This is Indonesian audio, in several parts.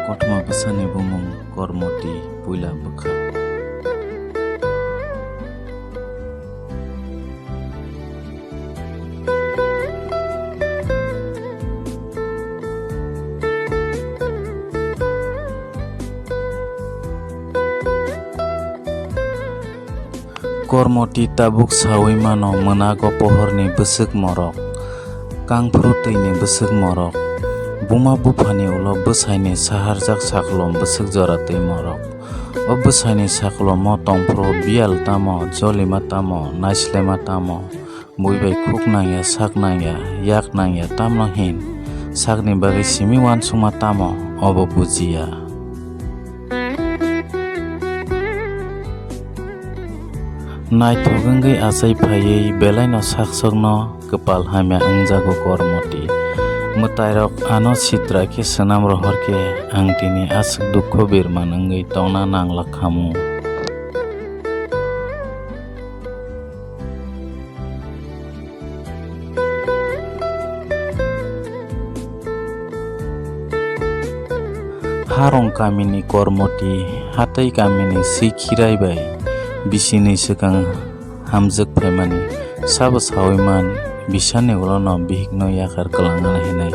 Kothoma bwsa bumung KORMOTI puila bwkha. KORMOTI tabuk sawi mano menago pohorni bwsuk morok, kangfru twyni bwsuk morok, buma bufani ulo bwsaini saharjak saklom bwsuk jora twi morok. O bwsaini saklomo tongfru bial tamo, jolima tamo, naislema tamo, buibai khuk nangya, sak nangya, yak nangya tamno hin, sakni bagui simi wansukma tamo, obo bujiya. Naithok wngwi achai phaiwi belai no saksokno kwpal hamya wngjago KORMOTI. Mwtairok ano sitra khe swnam rohorkhe ang tini aswk dukho birman wngwi tongna nangla khamu. Harong kamini KORMOTI hatai kamini sikhirai bai bisini swkang hamjuk phaimani sabo sawiman bisani ulono bihikno yakar kwlangna hinai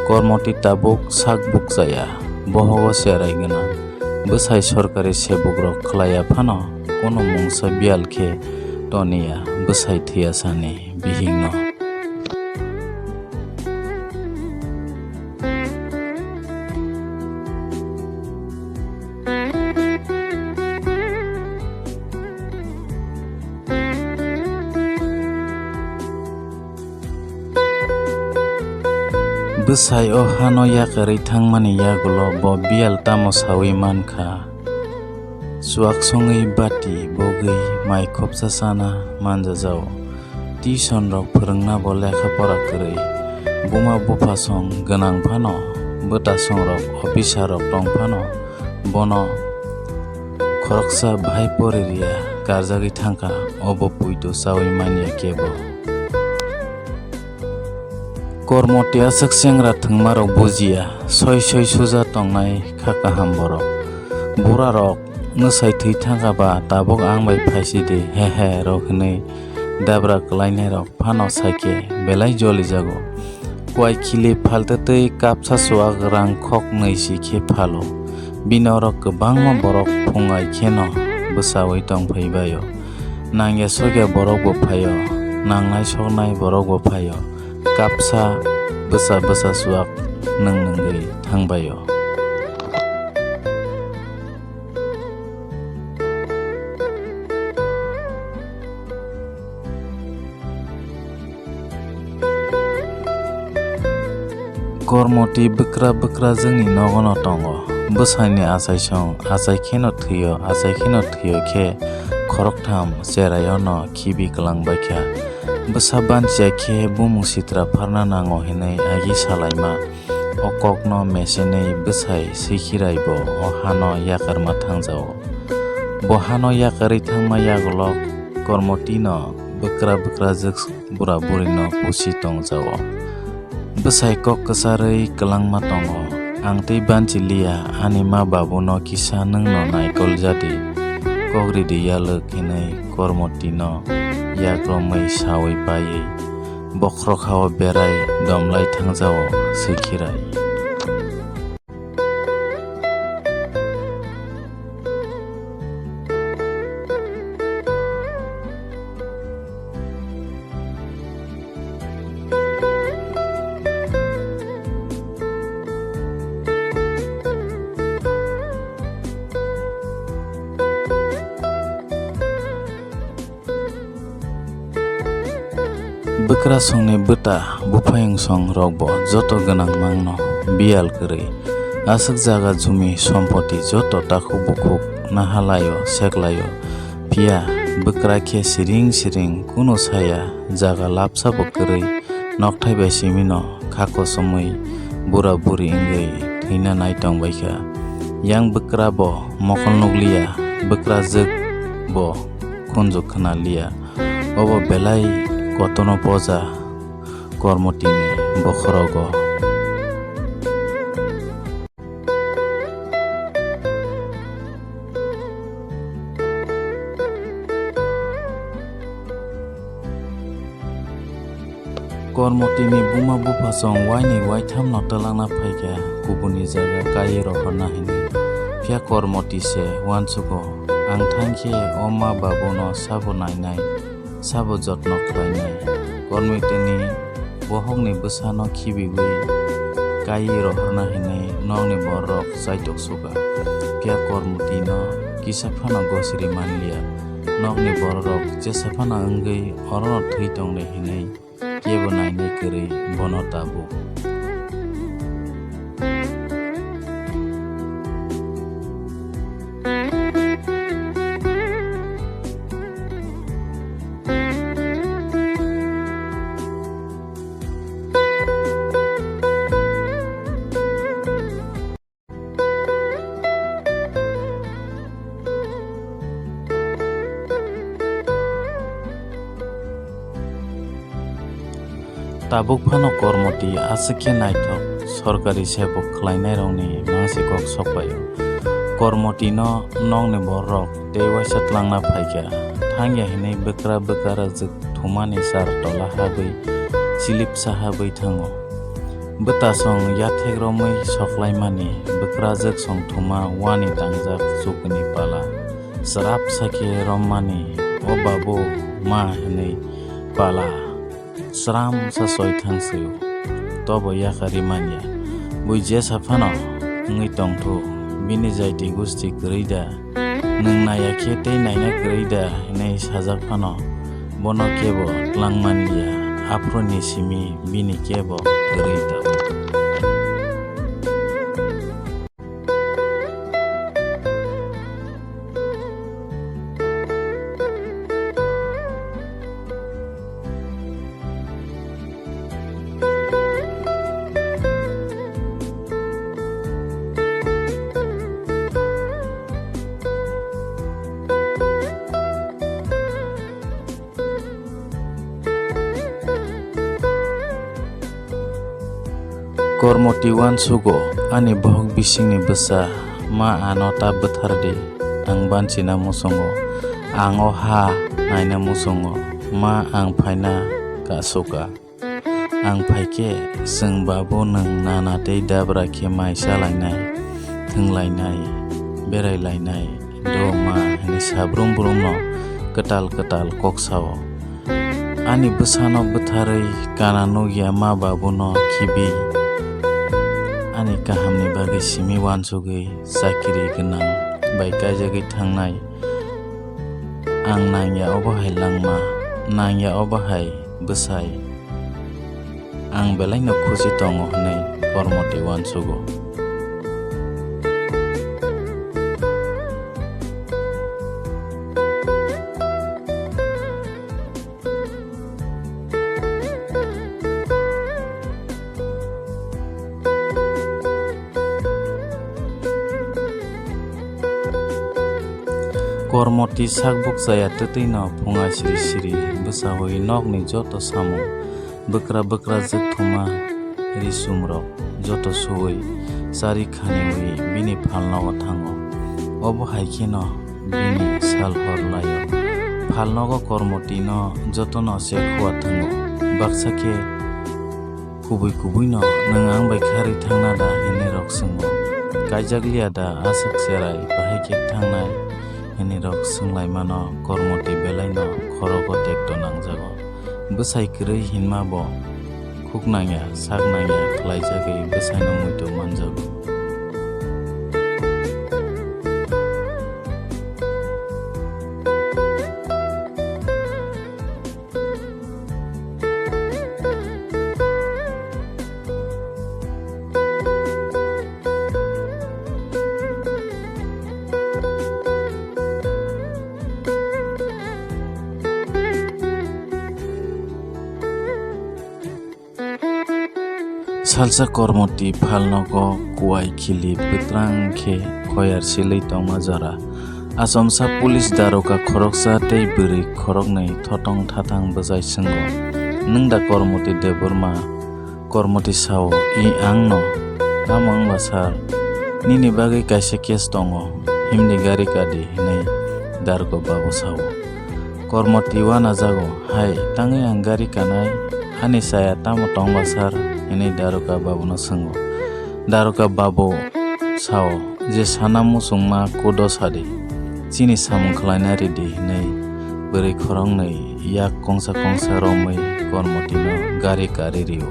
KORMOTI tabuk sak bukjaya bohogo cherai gwnang bwsai sorkari sebukrok khlaiya phano kono mungsa bial khe toniya bwsai thiyasani bihikno. Bwsai o hano yakarwi thangmani yagulo bo bial tamo sawi mankha. Suak songwi bati bogwi mai khopsasana manjajao. Tuition rok phwrwngna bo lekha pora kwrwi. Buma bufa song gwnang phano bwta song rok officer rok tong phano bono khoroksa bhai poririya karjagwi thangkha obo puito sawi manya kebo. KORMOTI aswk sengra thwngmarok bujiya soi suja tongnai kha kaham borok. Burarok ngwsai thwi thangkaba tabuk angbai phaisidi he rok hwnwi dabra klainai rok phano saikhe belai jolijago. Kwai khili phaltwtwi kapsa suak rang khok neisi khe phalo. Binorok kwbangma borok phungai kheno bwsawi tongphaibayo. Nangya sokya borok bo phaio, nangnai soknai borok bo phaio. Kapsa bwsa suak nungwi thangbayo. KORMOTI bwkra jongni nogono tongo. Bwsaini achai song achai kheno thwiyo khe khoroktham cheraio no khibi klangbaikha. Bwsa banchiya khe bumung sitra pharna nango hinui agi salaima. O kokno mesenui bwsai sikhirai bo o hano yakarma thangjao. Bo hano yakarwi thangma yagulok KORMOTI no bwkra jok bura buri no pusi tongjao. Bwsai kok kwcharwi kwlangma tongo. Angtwi banchiliya ani ma babu no kisa nungno naikol jadi kokridi yaluk hinui KORMOTI no yakromwi sawi baiwi bokhrokhao berai domlai thangjao sikhirai. Bwkra songni bwta bufayung song rokbo joto gwnang mangno bial kwrwi aswk jaga jumi sompoti joto takhuk bukhuk nahalayo seklayo phiya bwkra khe siring kuno saya jaga lapsa bo kwrwi nokthai bai simi no khako somwi bura buri wngwi thwina naitongbaikha. Yang bwkra bo mokol nugliya bwkra jok bo khunjuk khna liya obo belai Kothoma bwsa KORMOTI ni bokhorogo. KORMOTIनि buma bupasong waini waitam no talangna phaikha kubuni jaga kai rohorna hini pia KORMOTI se wansugo ang thangkhe oma babu no sabo nainai sabo jotno khlainai KORMOTIni bohokni bwsa no khibigui kai rohorna hini nongni borok saitok suga pia KORMOTI no kisaphano gosiri manliya nokni borok jesaphano wngui orono thui tongne hini kebo nainai kwrui bono tabu. Tabuk phano KORMOTI aswkhe naithok sorkari sebok khlainai rokni mangsikok sokpaio KORMOTI no nongni borok tei waisa tlangna phaikha thangya hinui bwkra rajak thumani sar tola habui silipsa habui thango bwtasong yathek romui soklaimani bwkrajak song thuma wani tangjak chukni pala srap sakhe rommani o babu ma hinui pala sram sasoi thangsiu tobo yakari manya bui jesaphano ngui tongthu bini jaiti gusti kwrida nung nayakhe tei naina kwrida hinai sajak phano bono kebo tlangmanliya afroni simi bini kebo kwrida. KORMOTI wansugo ani bohok bisingni bwsa ma ano ta bwthardi ang bansina musongo ang o ha naina musongo ma ang phaina kasuka ang phaikhe sung babu nung nana tei dabra khe maisa lainai thunglainai berailainai do ma hini sabrum no ketal koksao ani bwsa no bwtharui kana nugya ma babu no khibi ani kahamni bagui simi wansugui sakiri gonang bai kaijagui thangnai ang nangya obohai langma nangya obohai bwsai ang belai no khusi tongo hinai KORMOTI wansugo. KORMOTI sakbuk jaya twtui no phunga siri bwsa hui nokni joto samung bwkra jak thuma risum rok joto suwui sari khani hui bini phalnogo thango obo haikhe no bini sal hor laio phalnogo KORMOTI no joto no se khuwa thango baksa khe kubui no nung ang bai khari thangna da hini rok sungo kaijaglia da asuk serai bahai khe thangnai hini rok sunglaimano KORMOTI belai no khorogo tekto nangjago bwsai kwrui hinma bo khuknangya saknangya khlaijagui bwsai no muito manjago. Salsa KORMOTI phalnogo kuai khili bwtrang khe khoyar silui tongma jora Asomsa pulis daroga khoroksa tei bwrui khoroknai thotong thatang bwjai sungo nungda KORMOTI Debbarma KORMOTI sao I angno tamang basar nini bagui kaisa case tongo himni gari kadi hinai dargo babu sao KORMOTI wana jago hai tangai ang gari kanai ani saya tamo tongba sar ini daruka babu no sungo daruka babu sao je sana musung ma kodo sadi chini samung khlaina redi nei beri khorong nei yak kongsa romai kormoti no gari kari rio.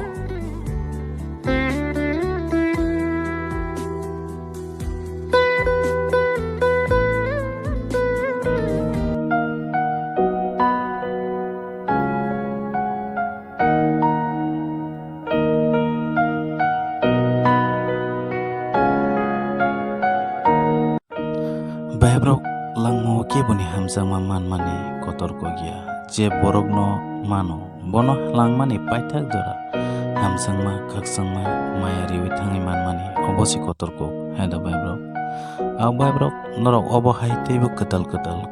Bayabrok langmo keboni hamjangma manmani kotorko gia je borokno mano bono langmani paithak dora hamjangma kaksangma mayari withangi manmani obosi kotorko haida bayabrok bayabrok norok obo hai teibo ketal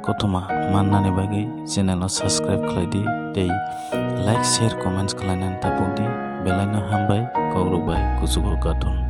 kothoma mannani bagi channel no subscribe khlaidi tei like share comments khlainan tapodi belaina hambai kogrok bai kusugo gaton.